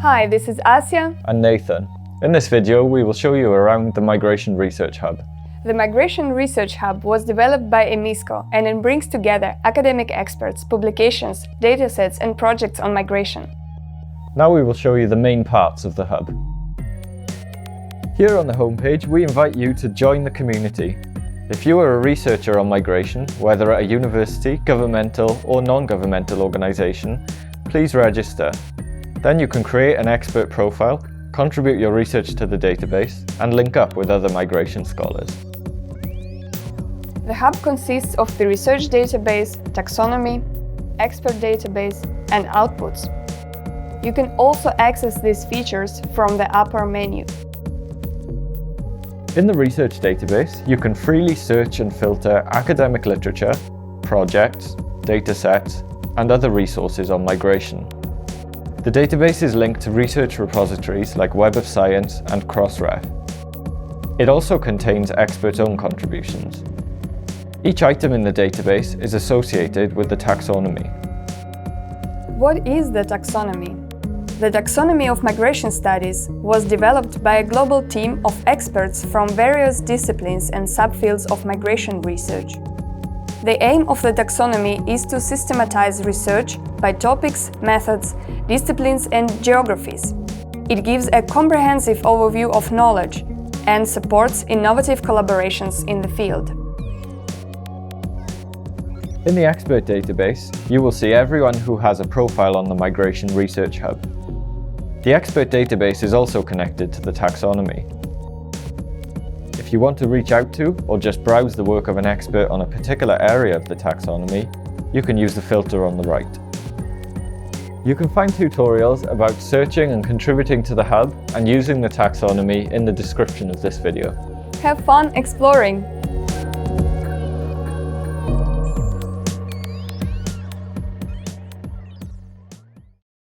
Hi, this is Asya and Nathan. In this video, we will show you around the Migration Research Hub. The Migration Research Hub was developed by EMISCO and it brings together academic experts, publications, datasets and projects on migration. Now we will show you the main parts of the hub. Here on the homepage, we invite you to join the community. If you are a researcher on migration, whether at a university, governmental or non-governmental organisation, please register. Then you can create an expert profile, contribute your research to the database, and link up with other migration scholars. The hub consists of the research database, taxonomy, expert database, and outputs. You can also access these features from the upper menu. In the research database, you can freely search and filter academic literature, projects, datasets, and other resources on migration. The database is linked to research repositories like Web of Science and Crossref. It also contains expert-owned contributions. Each item in the database is associated with the taxonomy. What is the taxonomy? The taxonomy of migration studies was developed by a global team of experts from various disciplines and subfields of migration research. The aim of the taxonomy is to systematize research by topics, methods, disciplines and geographies. It gives a comprehensive overview of knowledge and supports innovative collaborations in the field. In the expert database, you will see everyone who has a profile on the Migration Research Hub. The expert database is also connected to the taxonomy. If you want to reach out to or just browse the work of an expert on a particular area of the taxonomy, you can use the filter on the right. You can find tutorials about searching and contributing to the hub and using the taxonomy in the description of this video. Have fun exploring!